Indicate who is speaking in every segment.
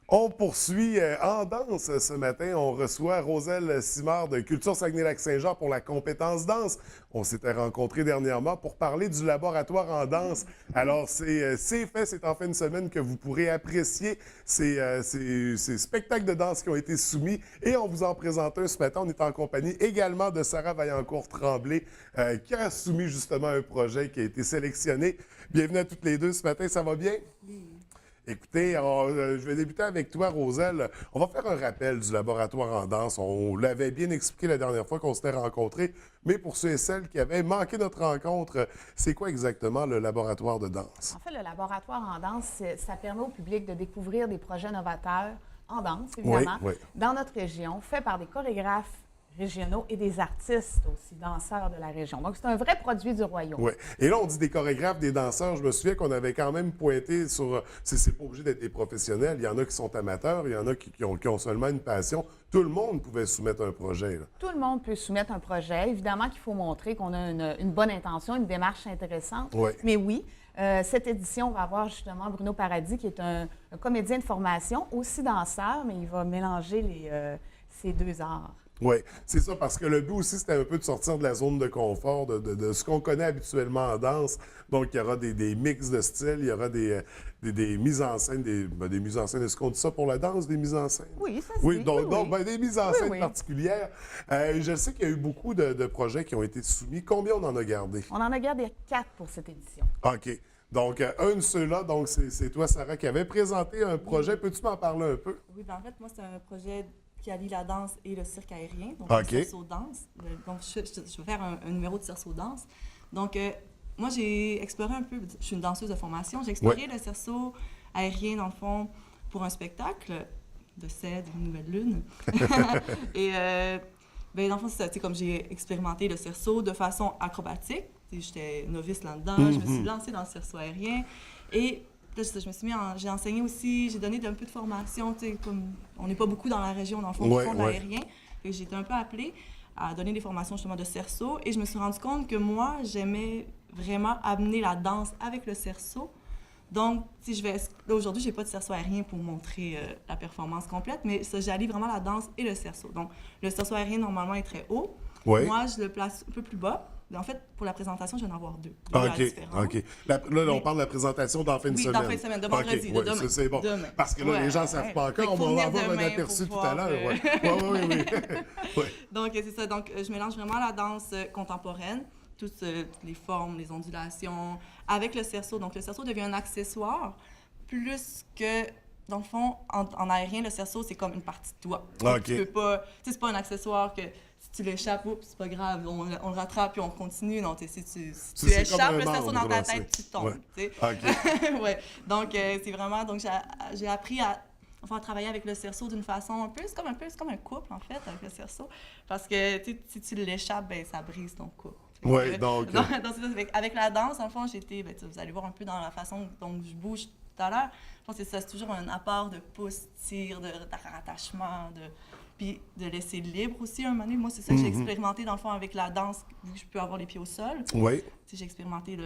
Speaker 1: On poursuit en danse ce matin. On reçoit Roselle Simard de Culture Saguenay-Lac-Saint-Jean pour la compétence danse. On s'était rencontrés dernièrement pour parler du laboratoire en danse. Alors, c'est fait, c'est en fin de semaine que vous pourrez apprécier ces spectacles de danse qui ont été soumis. Et on vous en présente un ce matin. On est en compagnie également de Sarah Vaillancourt-Tremblay qui a soumis justement un projet qui a été sélectionné. Bienvenue à toutes les deux ce matin. Ça va bien?
Speaker 2: Oui.
Speaker 1: Écoutez, je vais débuter avec toi, Roselle. On va faire un rappel du laboratoire en danse. On l'avait bien expliqué la dernière fois qu'on s'était rencontrés, mais pour ceux et celles qui avaient manqué notre rencontre, c'est quoi exactement le laboratoire de danse?
Speaker 2: En fait, le laboratoire en danse, ça permet au public de découvrir des projets novateurs en danse, évidemment,
Speaker 1: Oui.
Speaker 2: dans notre région, faits par des chorégraphes régionaux et des artistes aussi, danseurs de la région. Donc, c'est un vrai produit du royaume.
Speaker 1: Oui. Et là, on dit des chorégraphes, des danseurs. Je me souviens qu'on avait quand même pointé sur... C'est pas obligé d'être des professionnels. Il y en a qui sont amateurs, il y en a qui ont seulement une passion. Tout le monde pouvait soumettre un projet, là.
Speaker 2: Tout le monde peut soumettre un projet. Évidemment qu'il faut montrer qu'on a une bonne intention, une démarche intéressante.
Speaker 1: Oui.
Speaker 2: Mais oui, cette édition, on va avoir justement Bruno Paradis, qui est un comédien de formation, aussi danseur, mais il va mélanger ces deux arts.
Speaker 1: Oui, c'est ça, parce que le but aussi, c'était un peu de sortir de la zone de confort, de ce qu'on connaît habituellement en danse. Donc, il y aura des mix de styles, il y aura des mises en scène, des mises en scène. Est-ce qu'on dit ça pour la danse, des mises en scène?
Speaker 2: Oui, ça se
Speaker 1: Oui,
Speaker 2: dit.
Speaker 1: donc des mises en scène
Speaker 2: oui.
Speaker 1: particulières. Je sais qu'il y a eu beaucoup de projets qui ont été soumis. Combien on en a gardé?
Speaker 2: On en a gardé 4 pour cette édition.
Speaker 1: OK. Donc, un de ceux-là, donc c'est toi, Sarah, qui avait présenté un projet. Peux-tu m'en parler un peu?
Speaker 3: Oui, ben en fait, moi, c'est un projet qui allie la danse et le cirque aérien, donc
Speaker 1: OK.
Speaker 3: le cerceau danse. Donc, je vais faire un numéro de cerceau danse. Donc, moi, j'ai exploré un peu, je suis une danseuse de formation, j'ai exploré le cerceau aérien, dans le fond, pour un spectacle de Cèdre, une nouvelle lune. Et, ben, dans le fond, c'est comme j'ai expérimenté le cerceau de façon acrobatique. J'étais novice là-dedans, je me suis lancée dans le cerceau aérien. Et là, je me suis j'ai enseigné aussi, j'ai donné un peu de formation, comme on n'est pas beaucoup dans la région, dans le fond, qui font de l'aérien. J'ai été un peu appelée à donner des formations justement de cerceau et je me suis rendu compte que moi, j'aimais vraiment amener la danse avec le cerceau. Donc, là, aujourd'hui, j'ai pas de cerceau aérien pour montrer la performance complète, mais j'allie vraiment la danse et le cerceau. Donc, le cerceau aérien, normalement, est très haut.
Speaker 1: Oui.
Speaker 3: Moi, je le place un peu plus bas. En fait, pour la présentation, je vais en avoir deux.
Speaker 1: OK. Là, on parle de la présentation dans la fin de semaine.
Speaker 3: Oui, dans la fin de semaine, de vendredi, de demain.
Speaker 1: C'est bon.
Speaker 3: Demain.
Speaker 1: Parce que là, les gens ne savent pas encore. On va avoir un aperçu tout à l'heure. Oui.
Speaker 3: Donc, c'est ça. Donc, je mélange vraiment la danse contemporaine, toutes les formes, les ondulations, avec le cerceau. Donc, le cerceau devient un accessoire plus que... Dans le fond, en aérien, le cerceau, c'est comme une partie de toi.
Speaker 1: OK.
Speaker 3: Tu peux pas... c'est pas un accessoire que... Si tu l'échappes, c'est pas grave, on le rattrape puis on continue. Non, si tu échappes le cerceau dans ta tête, tu tombes.
Speaker 1: Ouais. OK.
Speaker 3: Ouais. Donc, c'est vraiment... Donc, j'ai appris à travailler avec le cerceau d'une façon un peu... C'est comme un couple, en fait, avec le cerceau. Parce que, si tu l'échappes, ben ça brise ton couple.
Speaker 1: Oui, donc...
Speaker 3: Avec la danse, en fond, vous allez voir un peu dans la façon dont je bouge tout à l'heure. Je pense que c'est toujours un apport de pouce, tir, de rattachement, puis de laisser libre aussi un moment donné. Moi, c'est ça que j'ai expérimenté dans le fond avec la danse, vu que je peux avoir les pieds au sol.
Speaker 1: Oui.
Speaker 3: J'ai expérimenté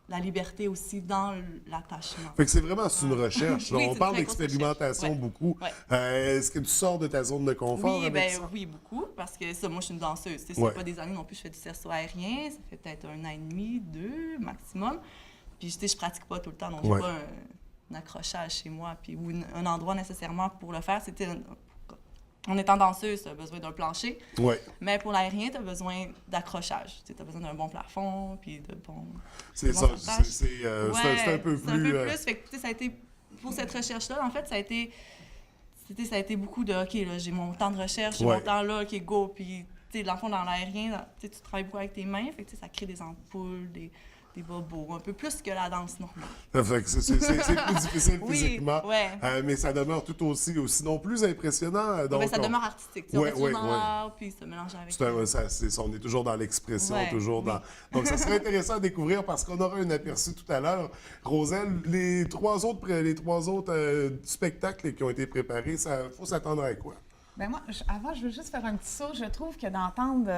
Speaker 3: la liberté aussi dans l'attachement.
Speaker 1: Fait que c'est vraiment une recherche.
Speaker 3: Oui,
Speaker 1: on parle d'expérimentation beaucoup.
Speaker 3: Ouais.
Speaker 1: Est-ce que tu sors de ta zone de confort avec ça?
Speaker 3: Oui, beaucoup, parce que ça, moi, je suis une danseuse. Ça fait pas des années non plus, je fais du cerceau aérien. Ça fait peut-être 1 an et demi, 2 maximum. Puis, je pratique pas tout le temps, donc j'ai pas un accrochage chez moi, puis ou un endroit nécessairement pour le faire. En étant danseuse, tu as besoin d'un plancher.
Speaker 1: Oui.
Speaker 3: Mais pour l'aérien, tu as besoin d'accrochage. Tu as besoin d'un bon plafond, puis de bon...
Speaker 1: C'est ça. C'est un peu plus...
Speaker 3: C'est un peu plus. Fait que, ça a été... Pour cette recherche-là, en fait, ça a été beaucoup de... OK, là, j'ai mon temps de recherche, j'ai mon temps là, OK, go. Puis, dans le fond, dans l'aérien, tu travailles beaucoup avec tes mains. Fait que, ça crée des ampoules, des bobos, un peu plus que la danse normale.
Speaker 1: Fait que c'est plus difficile physiquement,
Speaker 3: ouais.
Speaker 1: Mais ça demeure tout aussi, sinon plus impressionnant. Donc,
Speaker 3: ça demeure artistique. On retourne dans l'art, puis ça mélange avec...
Speaker 1: on est toujours dans l'expression, toujours dans...
Speaker 3: Oui.
Speaker 1: Donc, ça serait intéressant à découvrir parce qu'on aura un aperçu tout à l'heure. Roselle, les trois autres spectacles qui ont été préparés, il faut s'attendre à quoi?
Speaker 2: Bien, moi, avant, je veux juste faire un petit saut. Je trouve que d'entendre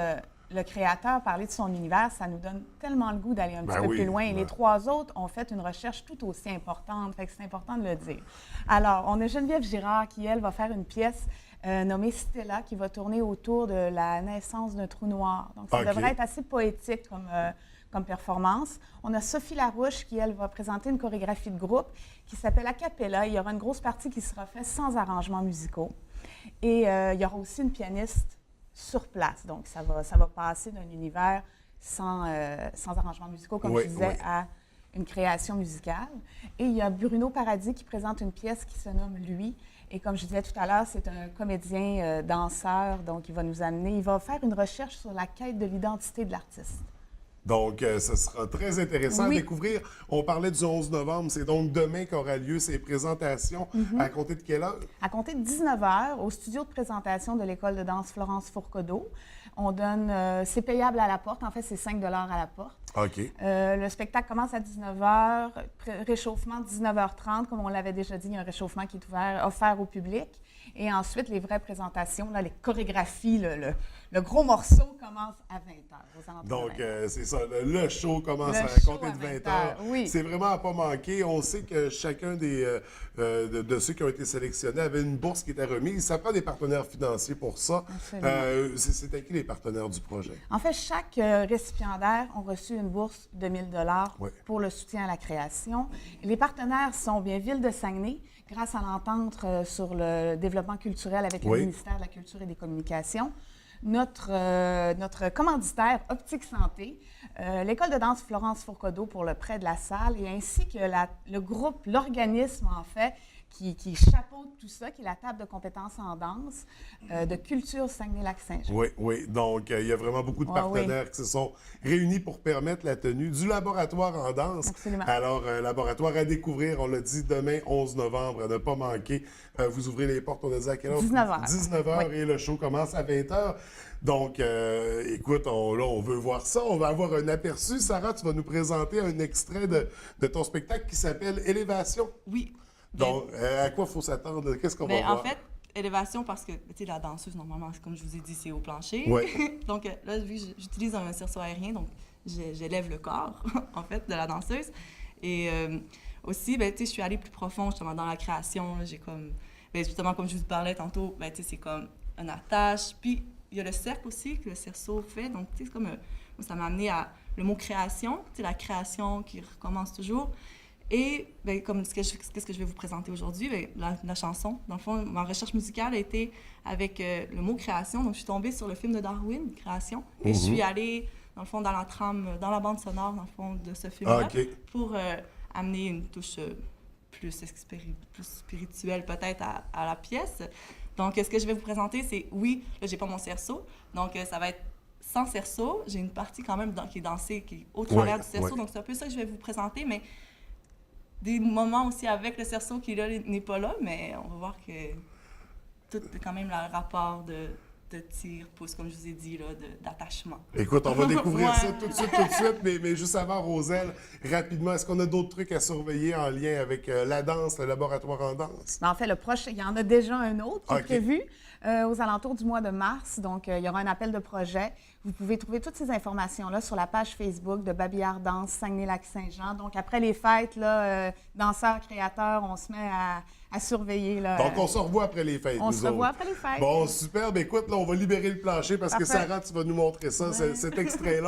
Speaker 2: le créateur parler de son univers, ça nous donne tellement le goût d'aller un petit peu
Speaker 1: oui,
Speaker 2: plus loin. Et
Speaker 1: ben.
Speaker 2: les 3 autres ont fait une recherche tout aussi importante, fait que c'est important de le dire. Alors, on a Geneviève Girard qui, elle, va faire une pièce nommée Stella qui va tourner autour de la naissance d'un trou noir. Donc, ça
Speaker 1: OK.
Speaker 2: devrait être assez poétique comme performance. On a Sophie Larouche qui, elle, va présenter une chorégraphie de groupe qui s'appelle A Cappella. Il y aura une grosse partie qui sera faite sans arrangements musicaux. Et il y aura aussi une pianiste sur place. Donc, ça va passer d'un univers sans arrangements musicaux, comme
Speaker 1: Oui,
Speaker 2: je disais,
Speaker 1: oui.
Speaker 2: à une création musicale. Et il y a Bruno Paradis qui présente une pièce qui se nomme Lui. Et comme je disais tout à l'heure, c'est un comédien danseur, donc il va nous amener, il va faire une recherche sur la quête de l'identité de l'artiste.
Speaker 1: Donc, ce sera très intéressant
Speaker 2: Oui.
Speaker 1: à découvrir. On parlait du 11 novembre, c'est donc demain qu'aura lieu ces présentations. À compter de quelle heure?
Speaker 2: À compter de 19 h, au studio de présentation de l'École de danse Florence Fourcade, on donne, c'est payable à la porte, en fait, c'est 5 $ à la porte.
Speaker 1: OK.
Speaker 2: Le spectacle commence à 19 h, réchauffement 19h30, comme on l'avait déjà dit, il y a un réchauffement qui est offert au public. Et ensuite, les vraies présentations, là, les chorégraphies, le gros morceau commence à 20 h, aux alentours
Speaker 1: Donc,
Speaker 2: de 20 h.
Speaker 1: c'est ça, le show commence
Speaker 2: Le
Speaker 1: à
Speaker 2: show
Speaker 1: compter
Speaker 2: à
Speaker 1: de 20
Speaker 2: 20
Speaker 1: heures.
Speaker 2: heures, oui.
Speaker 1: C'est vraiment à pas manquer. On sait que chacun de ceux qui ont été sélectionnés avait une bourse qui était remise. Ça prend des partenaires financiers pour ça.
Speaker 2: Absolument.
Speaker 1: C'est à qui les partenaires du projet?
Speaker 2: En fait, chaque récipiendaire a reçu une bourse de 1 000 $
Speaker 1: Oui.
Speaker 2: pour le soutien à la création. Les partenaires sont bien Ville de Saguenay, grâce à l'entente sur le développement culturel avec
Speaker 1: Oui.
Speaker 2: le ministère de la Culture et des Communications. Notre commanditaire Optique Santé, l'École de danse Florence Fourcade pour le prêt de la salle, et ainsi que le groupe, l'organisme, en fait, qui chapeaute tout ça, qui est la table de compétences en danse de Culture Saguenay-Lac-Saint-Jean.
Speaker 1: Oui, oui. Donc, il y a vraiment beaucoup de partenaires qui se sont réunis pour permettre la tenue du laboratoire en danse.
Speaker 2: Absolument.
Speaker 1: Alors, laboratoire à découvrir, on l'a dit, demain, 11 novembre, à ne pas manquer. Vous ouvrez les portes, on a dit à quelle heure?
Speaker 2: 19 h.
Speaker 1: 19 h
Speaker 2: Oui.
Speaker 1: et le show commence à 20 h. Donc, écoute, on veut voir ça. On va avoir un aperçu. Sarah, tu vas nous présenter un extrait de ton spectacle qui s'appelle Élévation.
Speaker 3: Oui.
Speaker 1: Donc, à quoi il faut s'attendre? Qu'est-ce qu'on va
Speaker 3: Ben,
Speaker 1: voir?
Speaker 3: en fait, élévation, parce que, tu sais, la danseuse, normalement, comme je vous ai dit, c'est au plancher.
Speaker 1: Ouais.
Speaker 3: Donc, là, vu que j'utilise un cerceau aérien, donc j'élève le corps, en fait, de la danseuse. Et aussi, ben, tu sais, je suis allée plus profond, justement, dans la création. Là, j'ai comme, ben, justement, comme je vous parlais tantôt, ben, tu sais, c'est comme une attache. Puis, il y a le cercle aussi, que le cerceau fait. Donc, tu sais, c'est comme, ça m'a amené à le mot création, tu sais, la création qui recommence toujours. Et bien, comme qu'est-ce que je vais vous présenter aujourd'hui, bien, la chanson. Dans le fond, ma recherche musicale a été avec le mot création. Donc, je suis tombée sur le film de Darwin, Création. Et je suis allée, dans le fond, dans la trame, dans la bande sonore, dans le fond, de ce film-là,
Speaker 1: OK.
Speaker 3: pour amener une touche plus spirituelle, peut-être, à la pièce. Donc, ce que je vais vous présenter, c'est, oui, là, j'ai pas mon cerceau. Donc, ça va être sans cerceau. J'ai une partie quand même qui est dansée, qui est au travers du cerceau. Donc, c'est un peu ça que je vais vous présenter, mais des moments aussi avec le cerceau qui, là, n'est pas là, mais on va voir que tout est quand même le rapport de tir, pouce, comme je vous ai dit, là, d'attachement.
Speaker 1: Écoute, on va découvrir
Speaker 3: Ouais.
Speaker 1: ça tout de suite, mais juste avant, Roselle, rapidement, est-ce qu'on a d'autres trucs à surveiller en lien avec la danse, le laboratoire en danse?
Speaker 2: En fait, le prochain, il y en a déjà un autre qui est
Speaker 1: OK.
Speaker 2: prévu aux alentours du mois de mars. Donc, il y aura un appel de projet. Vous pouvez trouver toutes ces informations-là sur la page Facebook de Babillard Danse Saguenay-Lac-Saint-Jean. Donc, après les fêtes, là, danseurs, créateurs, on se met à surveiller. Là,
Speaker 1: Donc, on se revoit après les fêtes,
Speaker 2: on
Speaker 1: nous
Speaker 2: se revoit
Speaker 1: autres.
Speaker 2: après les fêtes.
Speaker 1: Bon, super. Ben, écoute, là, on va libérer le plancher parce que
Speaker 2: Parfait.
Speaker 1: Sarah, tu vas nous montrer ça, cet extrait-là.